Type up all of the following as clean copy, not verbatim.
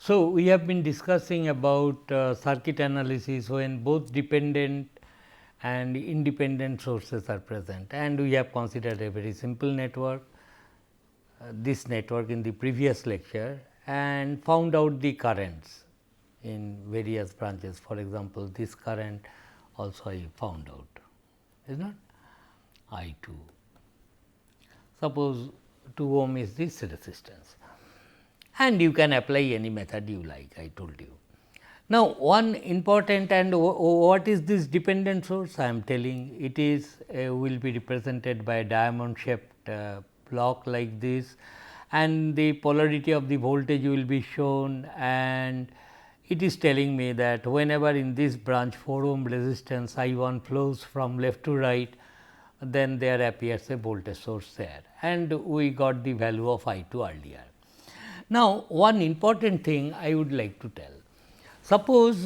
So, we have been discussing about circuit analysis when both dependent and independent sources are present, and we have considered a very simple network, this network in the previous lecture, and found out the currents in various branches. For example, this current also I found out, is not I 2. Suppose 2 ohm is this resistance, and you can apply any method you like, I told you. Now, one important and what is this dependent source? I am telling it is will be represented by a diamond shaped block like this, and the polarity of the voltage will be shown, and it is telling me that whenever in this branch 4 ohm resistance I 1 flows from left to right, then there appears a voltage source there, and we got the value of I 2 earlier. Now, one important thing I would like to tell. Suppose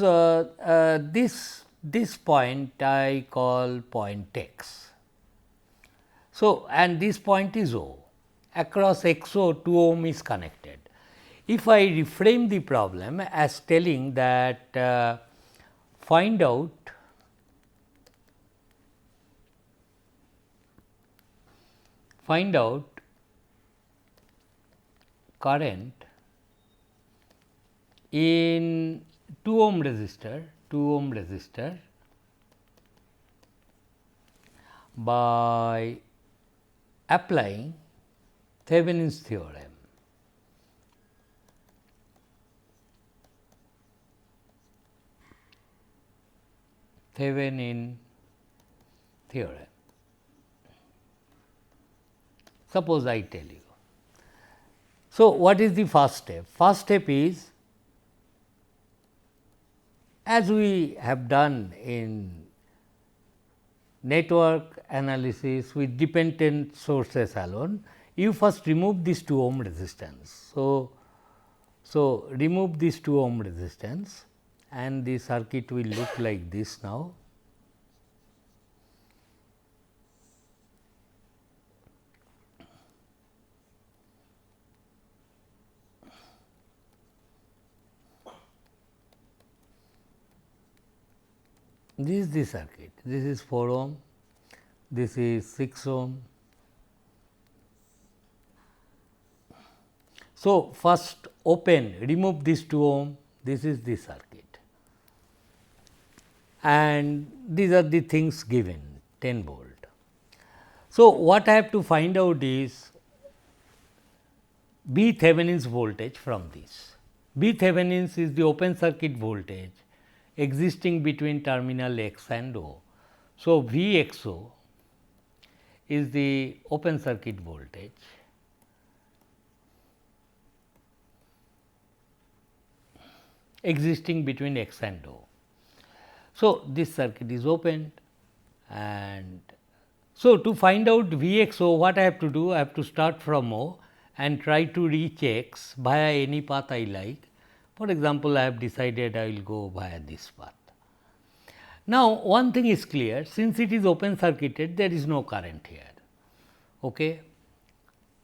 this point I call point x. So, and this point is O, across x O 2 ohm is connected. If I reframe the problem as telling that find out current in 2 ohm resistor by applying Thevenin's theorem. Thevenin theorem. Suppose I tell you. So, what is the first step? First step is, as we have done in network analysis with dependent sources alone, you first remove this 2 ohm resistance. So, remove this 2 ohm resistance, and the circuit will look like this now. This is the circuit, this is 4 ohm, this is 6 ohm. So, first open, remove this 2 ohm, this is the circuit, and these are the things given 10 volt. So, what I have to find out is B Thevenin's voltage from this. B Thevenin's is the open circuit voltage existing between terminal x and O. So, V x O is the open circuit voltage existing between x and O. So, this circuit is opened, and so to find out V x O, what I have to do? I have to start from O and try to reach x via any path I like. For example, I have decided I will go via this path. Now, one thing is clear, since it is open circuited, there is no current here. Okay.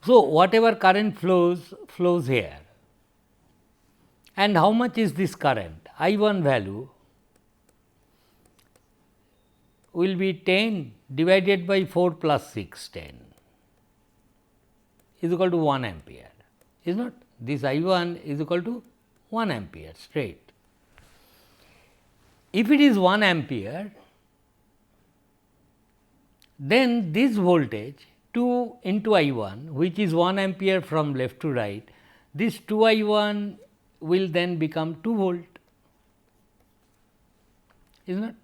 So, whatever current flows here, and how much is this current? I 1 value will be 10 divided by 4 plus 6, 10 is equal to 1 ampere, is not? This I 1 is equal to 1 ampere straight. If it is 1 ampere, then this voltage 2 into I 1, which is 1 ampere from left to right, this 2 I 1 will then become 2 volt, is not?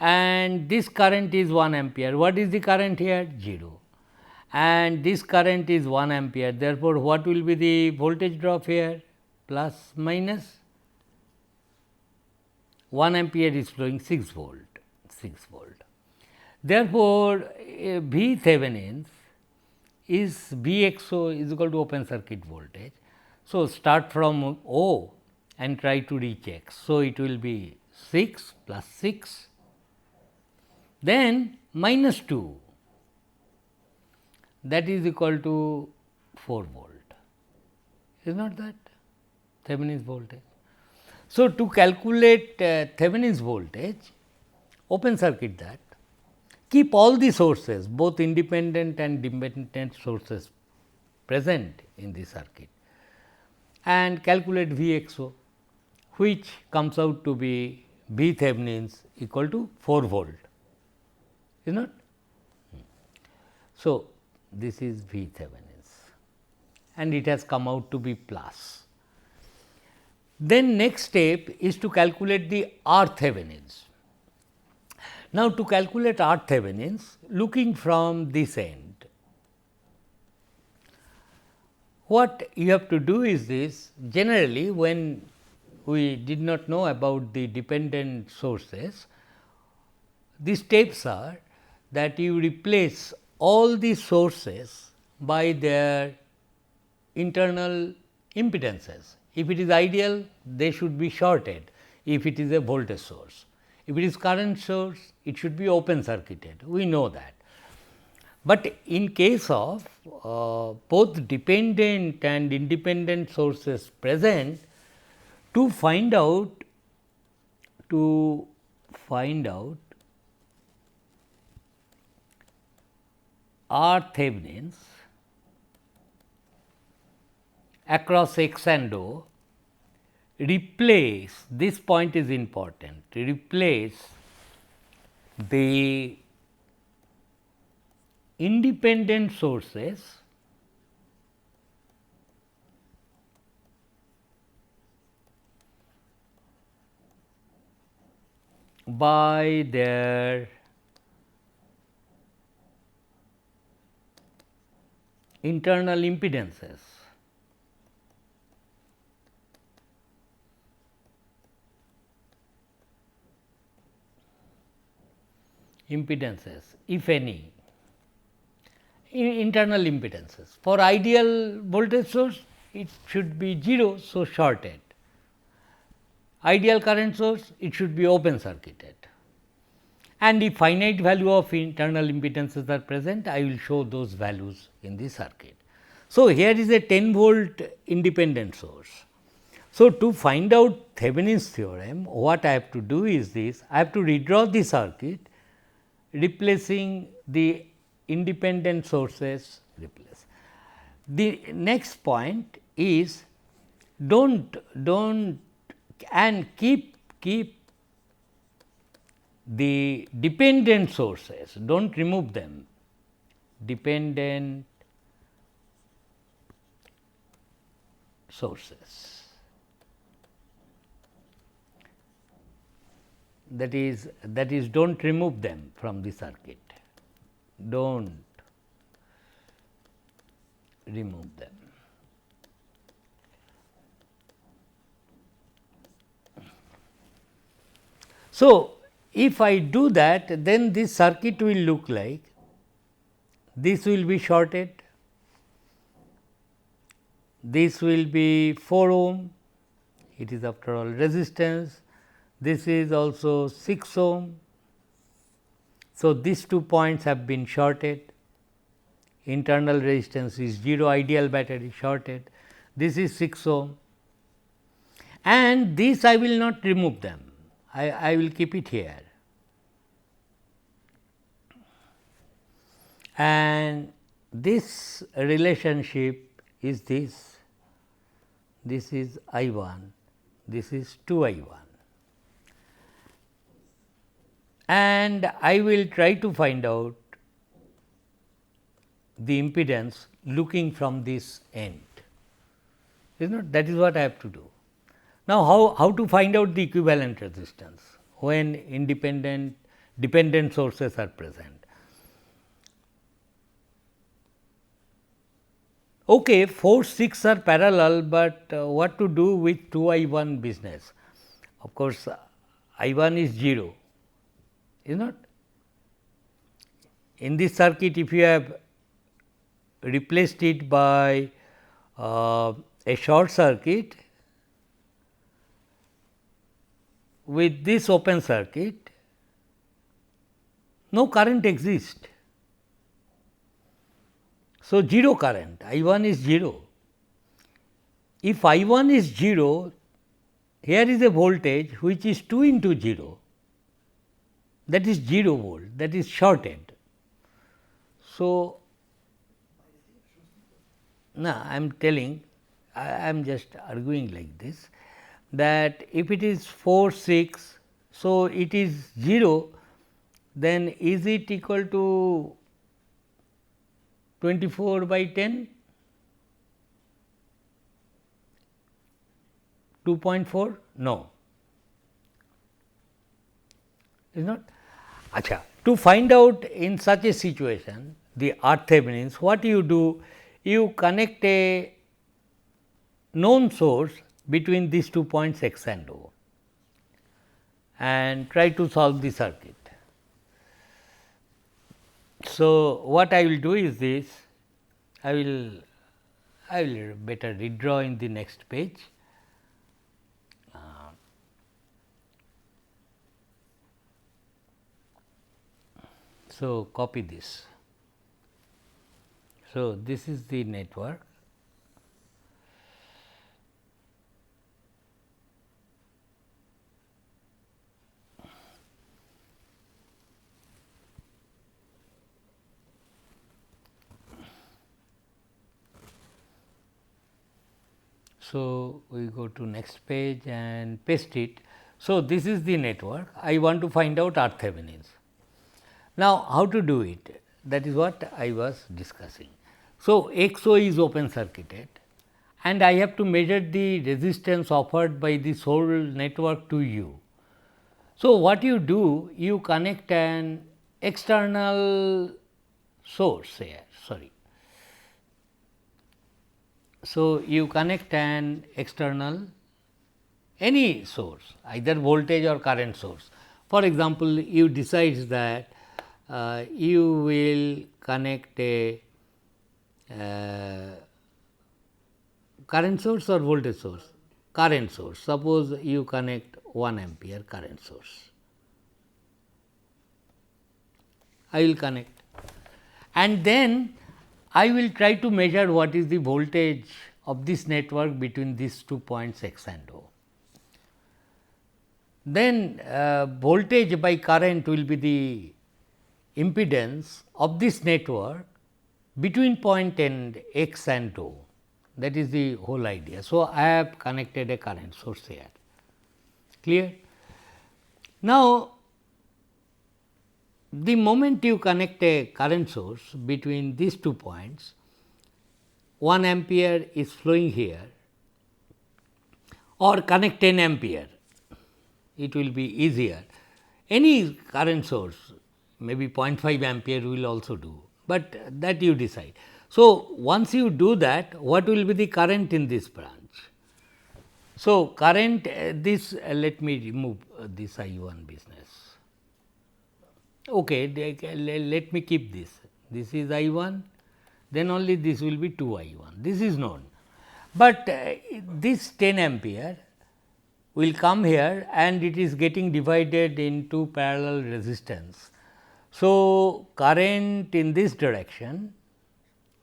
And this current is 1 ampere. What is the current here? 0. And this current is 1 ampere. Therefore, what will be the voltage drop here? Plus minus 1 ampere is flowing 6 volt, 6 volt. Therefore, V Thevenin's is V x O is equal to open circuit voltage. So, start from O and try to reach x. So, it will be 6 plus 6, then minus 2, that is equal to 4 volt, is not that? Thevenin's voltage. So, to calculate Thevenin's voltage, open circuit that, keep all the sources, both independent and dependent sources present in the circuit, and calculate Vxo, which comes out to be V Thevenin's equal to 4 volt, is not. So, this is V Thevenin's and it has come out to be plus. Then next step is to calculate the R Thevenin's. Now, to calculate R Thevenin's, looking from this end, what you have to do is this: generally when we did not know about the dependent sources, the steps are that you replace all the sources by their internal impedances. If it is ideal, they should be shorted if it is a voltage source. If it is current source, it should be open circuited, we know that. But in case of both dependent and independent sources present, to find out R Thevenin's across x and O, replace, this point is important, replace the independent sources by their internal impedances. If any, internal impedances. For ideal voltage source, it should be 0, so shorted. Ideal current source, it should be open circuited. And if finite value of internal impedances are present, I will show those values in the circuit. So, here is a 10 volt independent source. So, to find out Thevenin's theorem, what I have to do is this: I have to redraw the circuit, replacing the independent sources replace. The next point is don't and keep the dependent sources, do not remove them, dependent sources, that is do not remove them from the circuit, do not remove them. So, if I do that, then this circuit will look like this will be shorted, this will be 4 ohm, it is after all resistance, this is also 6 ohm. So, these 2 points have been shorted, internal resistance is 0, ideal battery shorted, this is 6 ohm, and this I will not remove them, I will keep it here. And this relationship is this is I 1, this is 2 I 1, and I will try to find out the impedance looking from this end, is not, that is what I have to do. Now, how to find out the equivalent resistance when dependent sources are present? Okay, 4, 6 are parallel, but what to do with 2 I 1 business? Of course, I 1 is 0, is not. In this circuit, if you have replaced it by a short circuit with this open circuit, no current exists. So, 0 current, I 1 is 0. if I 1 is 0, here is a voltage which is 2 into 0, that is 0 volt, that is shorted. So, no, I am telling, I am just arguing like this, that if it is 4 6, so it is 0, then is it equal to 24 by 10? 2.4? No, is not. Acha. To find out in such a situation the R Thevenin's, what you do? You connect a known source between these 2 points x and O and try to solve the circuit. So, what I will do is this, I will better redraw in the next page. So, copy this. So, this is the network. So, we go to next page and paste it. So, this is the network. I want to find out R Thevenin's. Now, how to do it? That is what I was discussing. So, XO is open circuited and I have to measure the resistance offered by this whole network to U. So, what you do? You connect an external source here, sorry. So, you connect an external any source, either voltage or current source. For example, you decide that you will connect a current source or voltage source? Current source. Suppose you connect 1 ampere current source. I will connect and then I will try to measure what is the voltage of this network between these 2 points x and O. Then voltage by current will be the impedance of this network between point and x and O, that is the whole idea. So, I have connected a current source here, clear. Now, the moment you connect a current source between these 2 points, 1 ampere is flowing here or connect 10 ampere, it will be easier. Any current source, maybe 0.5 ampere will also do, but that you decide. So, once you do that, what will be the current in this branch? So, current this let me remove this I 1 business. Okay, let me keep this. This is I 1, then only this will be 2 I 1. This is known, but this 10 ampere will come here and it is getting divided into parallel resistance. So, current in this direction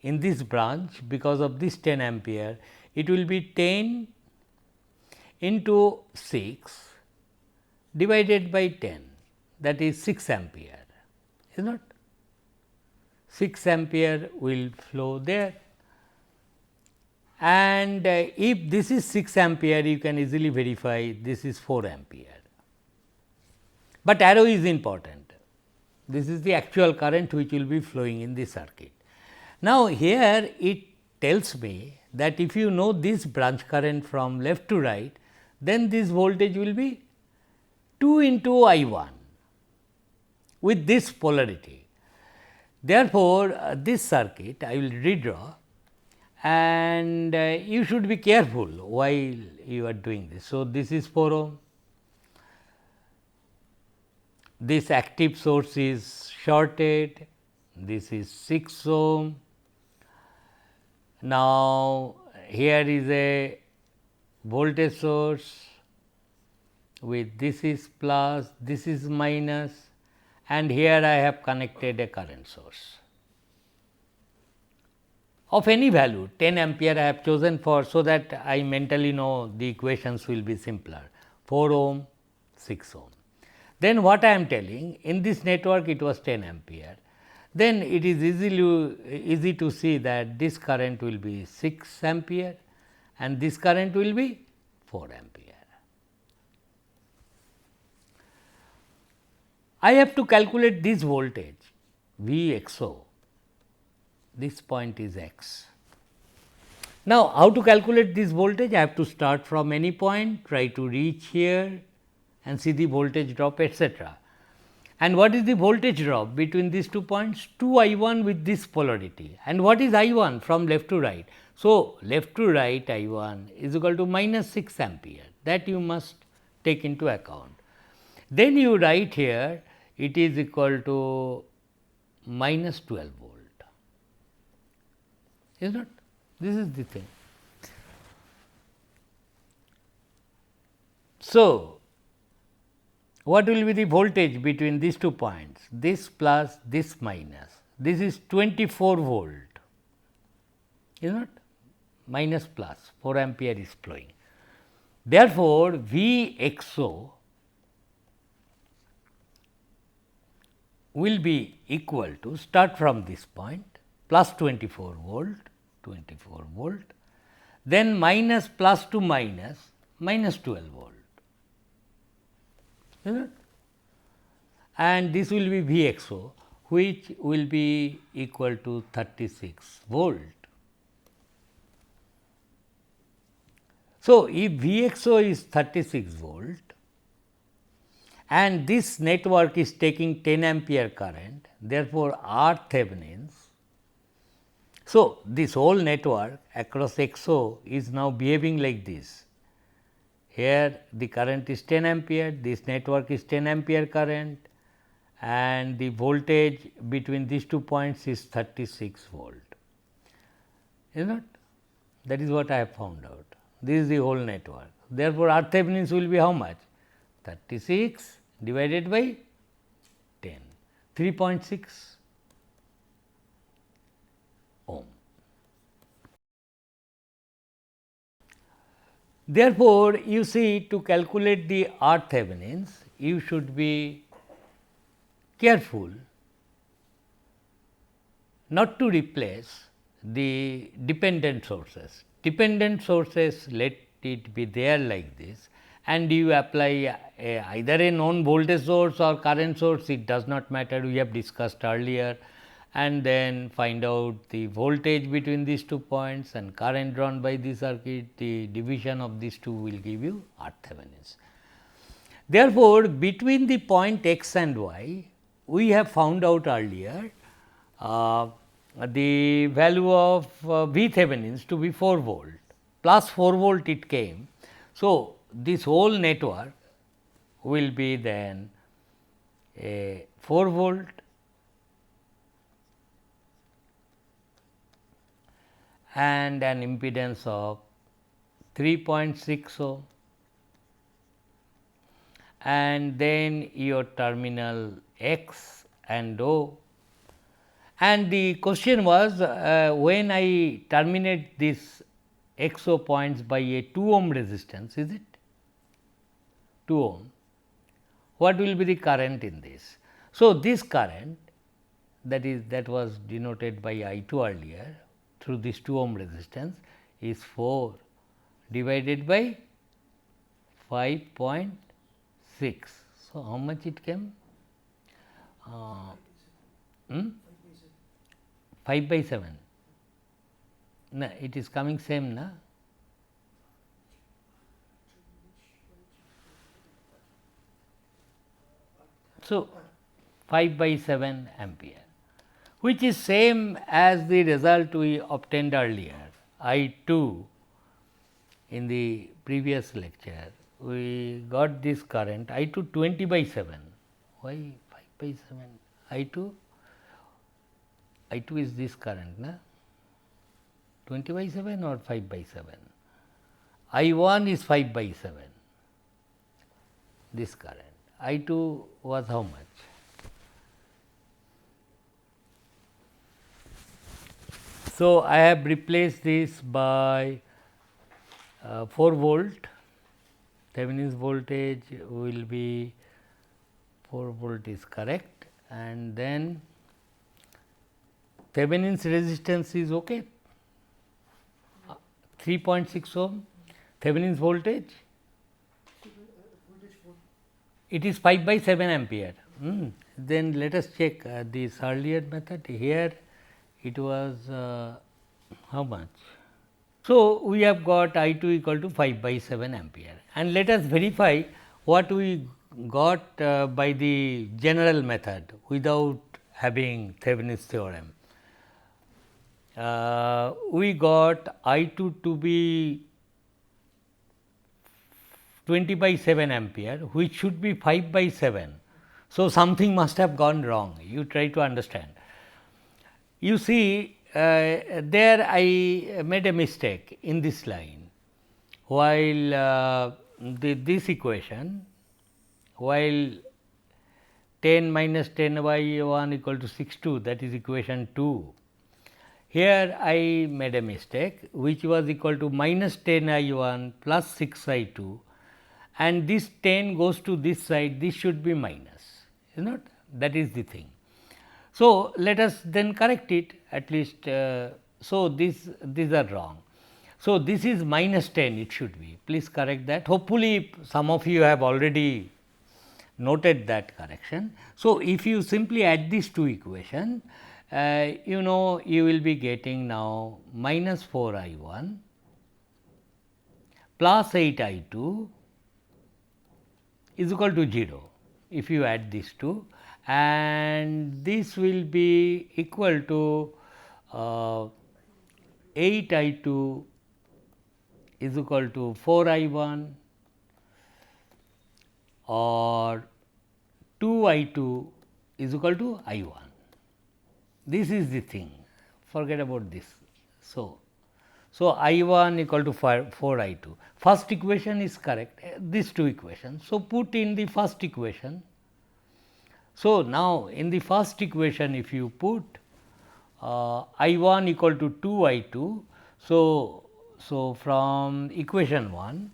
in this branch because of this 10 ampere, it will be 10 into 6 divided by 10, that is 6 ampere, is not 6 ampere will flow there. And if this is 6 ampere, you can easily verify this is 4 ampere, but arrow is important. This is the actual current which will be flowing in the circuit. Now, here it tells me that if you know this branch current from left to right, then this voltage will be 2 into I 1 with this polarity. Therefore, this circuit I will redraw and you should be careful while you are doing this. So, this is 4 ohm, this active source is shorted, this is 6 ohm. Now, here is a voltage source with this is plus, this is minus, and here I have connected a current source. of any value 10 ampere I have chosen for, so that I mentally know the equations will be simpler, 4 ohm, 6 ohm. Then what I am telling, in this network it was 10 ampere, then it is easy to see that this current will be 6 ampere and this current will be 4 ampere. I have to calculate this voltage V x o, this point is x. Now, how to calculate this voltage? I have to start from any point, try to reach here and see the voltage drop, etc. And what is the voltage drop between these 2 points? 2 I 1 with this polarity. And what is I 1 from left to right? So, left to right I 1 is equal to minus 6 ampere, that you must take into account. Then you write here it is equal to minus 12 volt, is not? This is the thing. So, what will be the voltage between these 2 points? This plus this minus, this is 24 volt, is not? Minus plus 4 ampere is flowing. Therefore, V x o will be equal to, start from this point, plus 24 volt, then minus plus to minus, minus 12 volt, is it? And this will be V x o, which will be equal to 36 volt. So, if V x o is 36 volt and this network is taking 10 ampere current, therefore, R Thevenin's. So, this whole network across x o is now behaving like this. Here the current is 10 ampere, this network is 10 ampere current and the voltage between these 2 points is 36 volt, is not? That is what I have found out. This is the whole network. Therefore, R Thevenin's will be how much? 36 divided by 10, 3.6 ohm. Therefore, you see, to calculate the R Thevenin's, you should be careful not to replace the dependent sources. Dependent sources, let it be there like this, and you apply either a known voltage source or current source, it does not matter, we have discussed earlier, and then find out the voltage between these 2 points and current drawn by the circuit, the division of these two will give you R Thevenin's. Therefore, between the point x and y, we have found out earlier the value of V Thevenin's to be 4 volt, plus 4 volt it came. So, this whole network will be then a 4 volt and an impedance of 3.6 ohm, and then your terminal x and O. And the question was when I terminate this x o points by a 2 ohm resistance, is it 2 ohm, what will be the current in this? So, this current that was denoted by I 2 earlier through this 2 ohm resistance is 4 divided by 5.6. So, how much it came? 5 by 7. No, it is coming same, na? So, 5 by 7 ampere, which is same as the result we obtained earlier, I 2 in the previous lecture. We got this current I 2 20 by 7. Why 5 by 7? I 2 is this current, na? 20 by 7 or 5 by 7? I 1 is 5 by 7, this current. I 2 was how much? So, I have replaced this by 4 volt. Thevenin's voltage will be 4 volt is correct, and then Thevenin's resistance is okay, 3.6 ohm. Thevenin's voltage, it is 5 by 7 ampere. Then let us check this earlier method. Here it was how much? So, we have got I 2 equal to 5 by 7 ampere, and let us verify what we got by the general method without having Thevenin's theorem. We got I 2 to be 20 by 7 ampere, which should be 5 by 7. So, something must have gone wrong. You try to understand. You see, there I made a mistake in this line. While this equation, while 10 minus 10 by 1 equal to 62, that is equation 2. Here I made a mistake, which was equal to minus 10 I 1 plus 6 I 2, and this 10 goes to this side, this should be minus, is not? That is the thing. So, let us then correct it at least. So, these are wrong. So, this is minus 10 it should be, please correct that. Hopefully, some of you have already noted that correction. So, if you simply add these two equations, you know you will be getting now minus 4 I 1 plus 8 I 2 is equal to 0 if you add these two, and this will be equal to 8 I 2 is equal to 4 I 1 or 2 I 2 is equal to I 1. This is the thing, forget about this. So, I 1 equal to 4 I 2. First equation is correct, these two equations. So, put in the first equation. So, now in the first equation if you put I 1 equal to 2 I 2. So, from equation 1,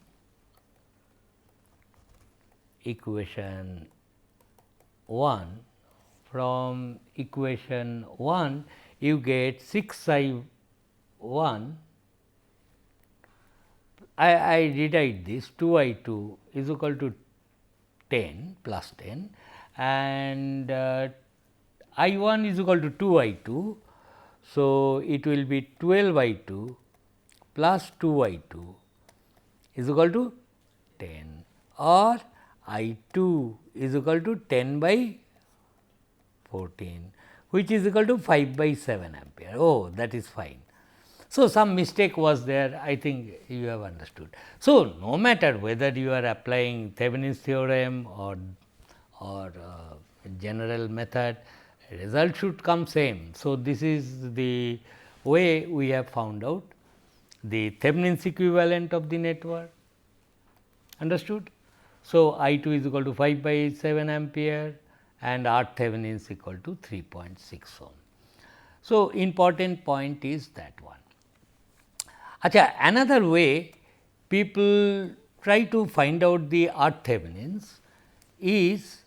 from equation 1 you get 6 I 1, I rewrite this 2 I 2 is equal to 10 plus 10, and I 1 is equal to 2 I 2. So, it will be 12 I 2 plus 2 I 2 is equal to 10, or I 2 is equal to 10 by 14, which is equal to 5 by 7 ampere. Oh, that is fine. So, some mistake was there, I think you have understood. So, no matter whether you are applying Thevenin's theorem or general method, result should come same. So, this is the way we have found out the Thevenin's equivalent of the network, understood. So, I 2 is equal to 5 by 7 ampere and R Thevenin is equal to 3.6 ohm. So, important point is that one. Achha, another way people try to find out the R Thevenins is,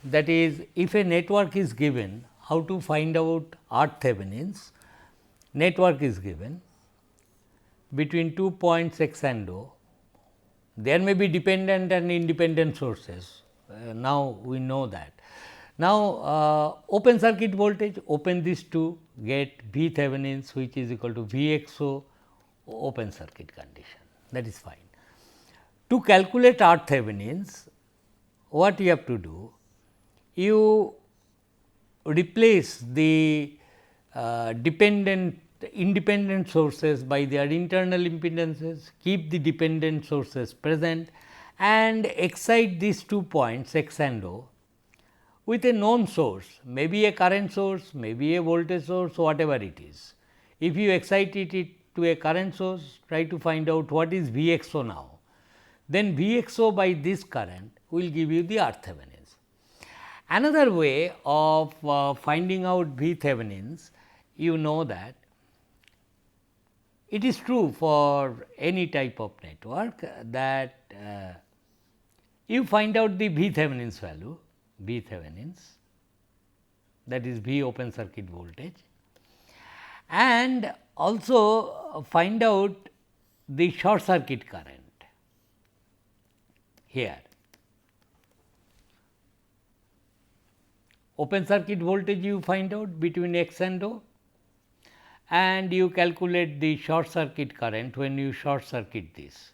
that is, if a network is given, how to find out R Thevenins. Network is given between 2 points x and O. There may be dependent and independent sources. Now, we know that. Now, open circuit voltage, open these two, get V Thevenins, which is equal to V x O, open circuit condition, that is fine. To calculate R Thevenins, what you have to do? You replace the independent sources by their internal impedances, keep the dependent sources present, and excite these 2 points x and O with a known source, maybe a current source, maybe a voltage source, whatever it is. If you excite it to a current source, try to find out what is V x O now. Then V x O by this current will give you the R Thevenins. Another way of finding out V Thevenins you know that it is true for any type of network that you find out the V Thevenin's value, V Thevenin's, that is V open circuit voltage, and also find out the short circuit current here. Open circuit voltage you find out between X and O, and you calculate the short circuit current when you short circuit this.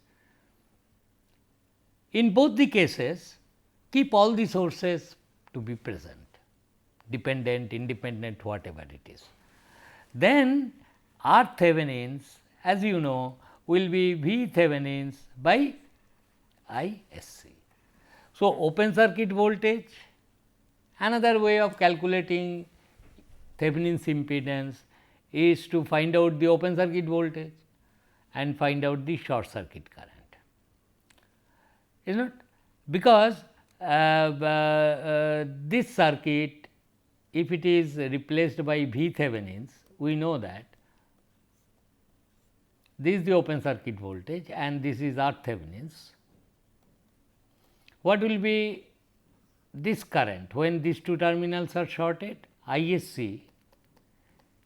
In both the cases, keep all the sources to be present, dependent, independent, whatever it is. Then R Thevenin's, as you know, will be V Thevenin's by I S C. So, open circuit voltage, another way of calculating Thevenin's impedance is to find out the open circuit voltage and find out the short circuit current, is not? Because this circuit, if it is replaced by V Thevenin's, we know that this is the open circuit voltage and this is R Thevenin's. What will be this current when these two terminals are shorted? I S C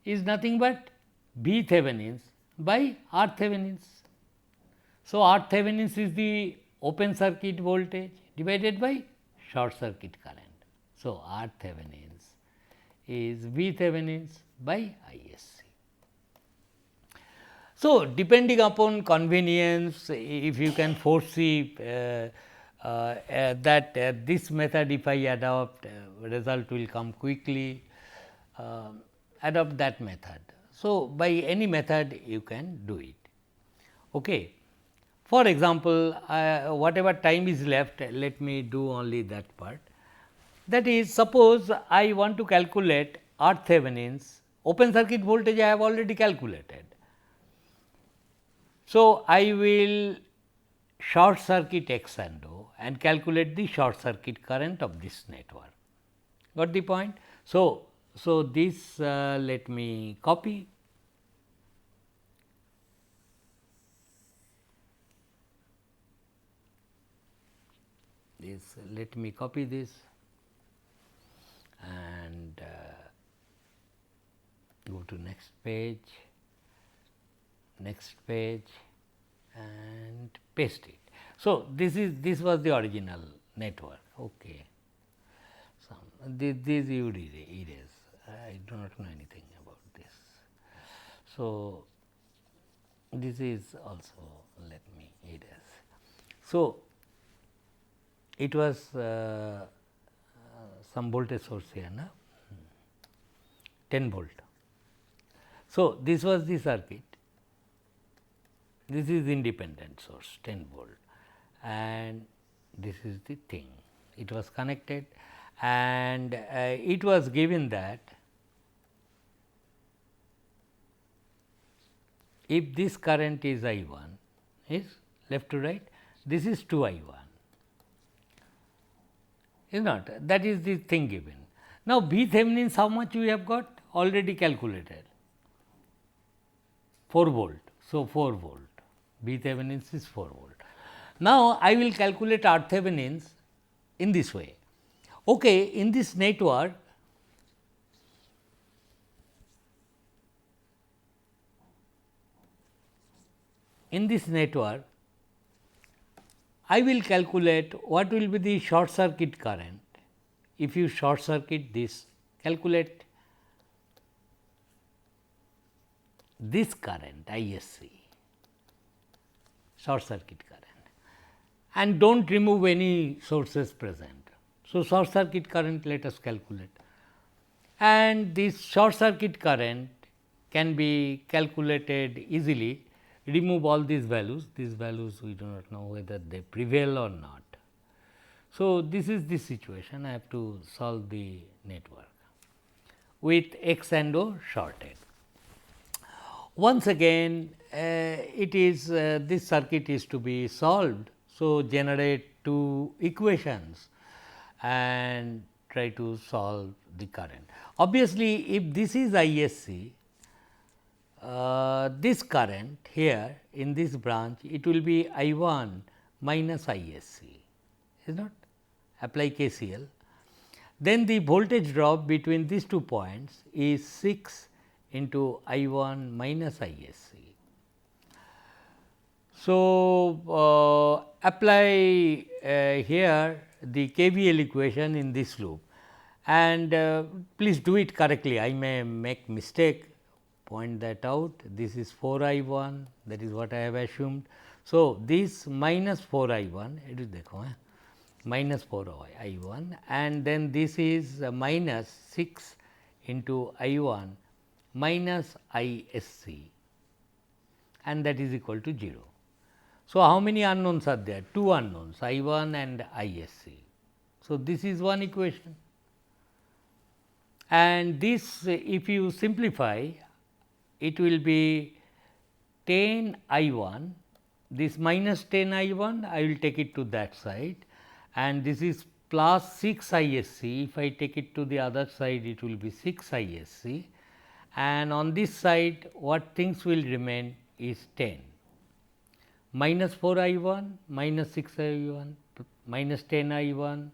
is nothing but V Thevenin's by R Thevenin's. So, R Thevenin's is the open circuit voltage divided by short circuit current. So, R Thevenin's is V Thevenin's by I S C. So, depending upon convenience, if you can foresee that this method if I adopt, result will come quickly, adopt that method. So, by any method you can do it. Okay. For example, whatever time is left, let me do only that part. That is, suppose I want to calculate R Thevenin's open circuit voltage I have already calculated. So, I will short circuit X and O and calculate the short circuit current of this network. Got the point? So, this let me copy. This let me copy this and go to next page and paste it. So, this was the original network. Okay. This you erase. I do not know anything about this. So, this is also let me erase. So, it was some voltage source here, na? 10 volt. So, this was the circuit, this is independent source 10 volt and this is the thing. It was connected and it was given that if this current is I 1 is left to right, this is 2 I 1, is not, that is the thing given. Now, V Thevenin's how much we have got already calculated, 4 volt. So, 4 volt, V Thevenin's is 4 volt. Now, I will calculate R Thevenin's in this way. Okay, in this network, I will calculate what will be the short circuit current. If you short circuit this, calculate this current I S C, short circuit current, and do not remove any sources present. So, short circuit current let us calculate, and this short circuit current can be calculated easily. Remove all these values we do not know whether they prevail or not. So, this is the situation. I have to solve the network with X and O shorted. Once again it is this circuit is to be solved. So, generate two equations and try to solve the current. Obviously, if this is I S C, this current here in this branch, it will be I 1 minus I s c, is not, apply KCL. Then the voltage drop between these 2 points is 6 into I 1 minus I s c. So, apply here the KVL equation in this loop, and please do it correctly. I may make mistake, point that out. This is 4 I 1, that is what I have assumed. So, this minus 4 I 1, it is dekho, minus 4 I 1, and then this is minus 6 into I 1 minus I s c, and that is equal to 0. So, how many unknowns are there? 2 unknowns, I 1 and I s c. So, this is one equation, and this if you simplify, it will be 10 I 1, this minus 10 I 1, I will take it to that side, and this is plus 6 I s c. If I take it to the other side, it will be 6 I s c, and on this side what things will remain is 10. Minus 4 I 1 minus 6 I 1 minus 10 I 1.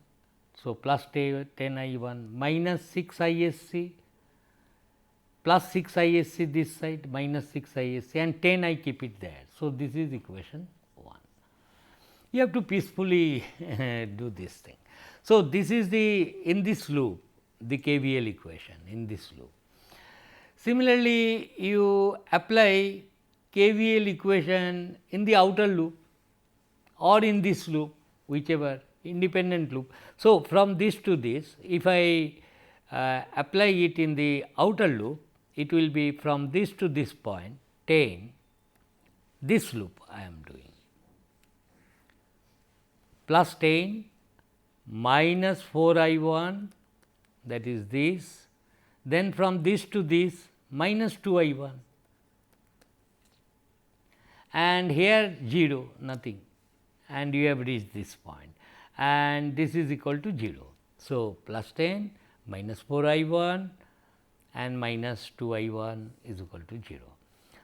So, plus 10 I 1 minus 6 I s c plus 6 I s c this side minus 6 I s c, and 10 I keep it there. So, this is equation 1. You have to peacefully do this thing. So, this is the in this loop the KVL equation in this loop. Similarly, you apply KVL equation in the outer loop or in this loop, whichever independent loop. So, from this to this, if I apply it in the outer loop, it will be from this to this point 10, this loop I am doing, plus 10 minus 4 I 1, that is this, then from this to this minus 2 I 1, and here 0, nothing, and you have reached this point, and this is equal to 0. So, plus 10 minus 4 I 1 and minus 2 I 1 is equal to 0.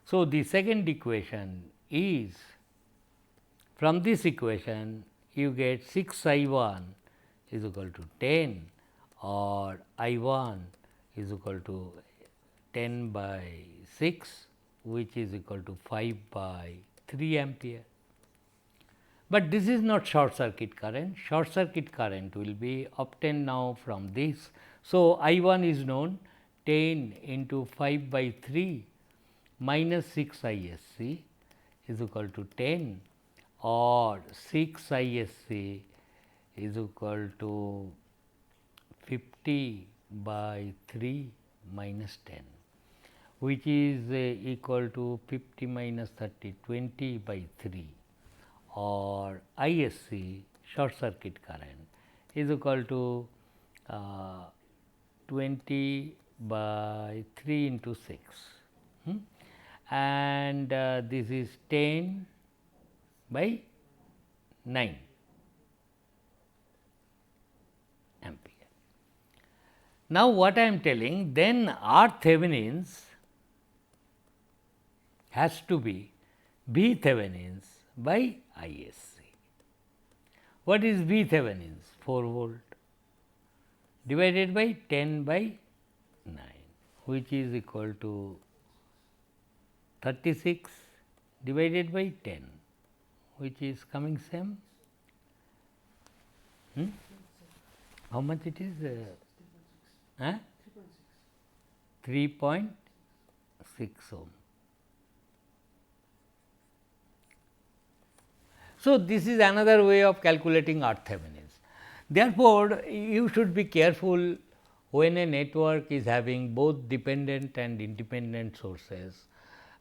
So, the second equation is, from this equation you get 6 I 1 is equal to 10, or I 1 is equal to 10 by 6, which is equal to 5 by 3 ampere. But this is not short circuit current. Short circuit current will be obtained now from this. So, I 1 is known, 10 into 5 by 3 minus 6 I s c is equal to 10, or 6 I s c is equal to 50 by 3 minus 10, which is equal to 50 minus 30, 20 by 3, or I s c short circuit current is equal to 20 by 3 into 6, and this is 10 by 9 ampere. Now, what I am telling, then R Thevenin's has to be V Thevenin's by I s c. What is V Thevenin's? 4 volt divided by 10 by 9, which is equal to 36 divided by 10, which is coming same. How much it is? 3.6 ohm. So, this is another way of calculating R Thevenin's. Therefore, you should be careful when a network is having both dependent and independent sources,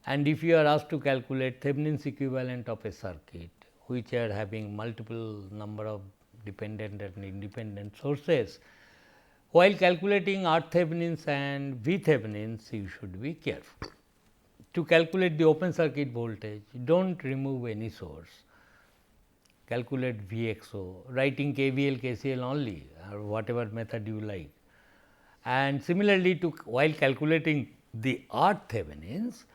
and if you are asked to calculate Thevenin's equivalent of a circuit which are having multiple number of dependent and independent sources, while calculating R Thevenin's and V Thevenin's, you should be careful. To calculate the open circuit voltage, do not remove any source, calculate VXO, writing KVL, KCL only, or whatever method you like. And similarly, to while calculating the R Thevenin's,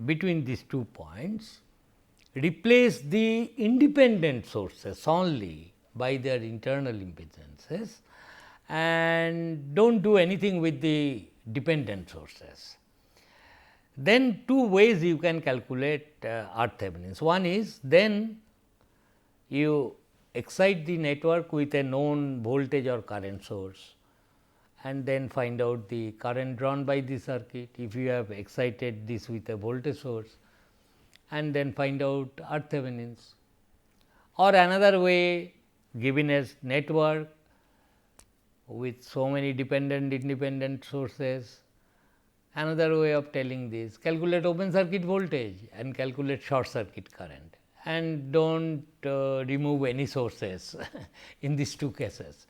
between these 2 points, replace the independent sources only by their internal impedances and do not do anything with the dependent sources. Then 2 ways you can calculate R Thevenin's. One is then you excite the network with a known voltage or current source and then find out the current drawn by the circuit if you have excited this with a voltage source and then find out R Thevenin's. Or another way, given a network with so many dependent independent sources, another way of telling this, calculate open circuit voltage and calculate short circuit current and do not remove any sources in these 2 cases,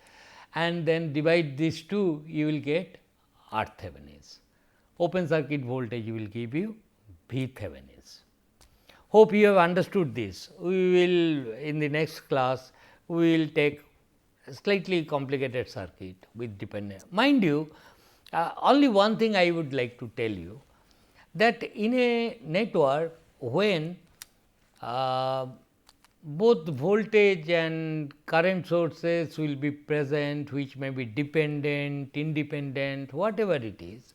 and then divide these 2, you will get R Thevenin's. Open circuit voltage will give you V Thevenin's. Hope you have understood this. We will in the next class, we will take a slightly complicated circuit with dependent. Mind you, only one thing I would like to tell you, that in a network when both voltage and current sources will be present, which may be dependent, independent, whatever it is.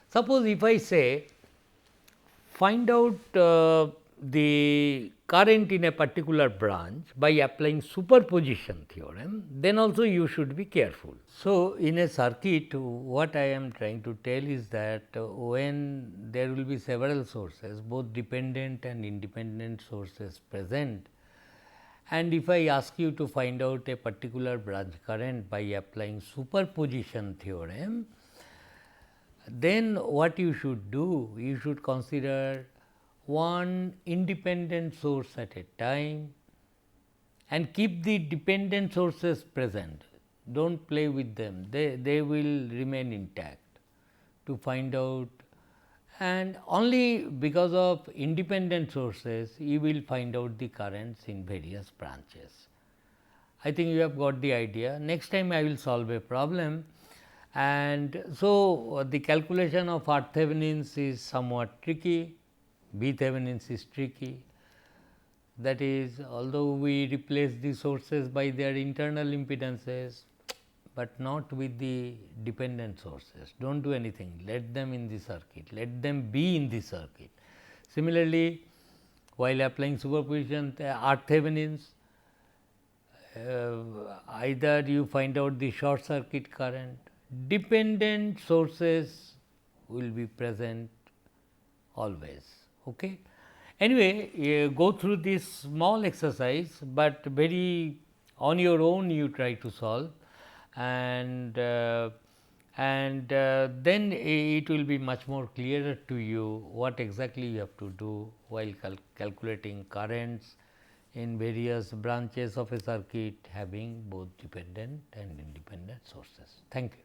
Suppose if I say find out the current in a particular branch by applying superposition theorem, then also you should be careful. So, in a circuit, what I am trying to tell is that when there will be several sources, both dependent and independent sources present, and if I ask you to find out a particular branch current by applying superposition theorem, then what you should do? You should consider one independent source at a time and keep the dependent sources present. Do not play with them, they will remain intact to find out, and only because of independent sources you will find out the currents in various branches. I think you have got the idea. Next time I will solve a problem, and so the calculation of R Thevenin's is somewhat tricky, V Thevenin's is tricky. That is, although we replace the sources by their internal impedances, but not with the dependent sources. Do not do anything, let them in the circuit, let them be in the circuit. Similarly, while applying superposition R Thevenin's, either you find out the short circuit current, dependent sources will be present always. Okay. Anyway, go through this small exercise, but very on your own you try to solve, and then it will be much more clearer to you what exactly you have to do while calculating currents in various branches of a circuit having both dependent and independent sources. Thank you.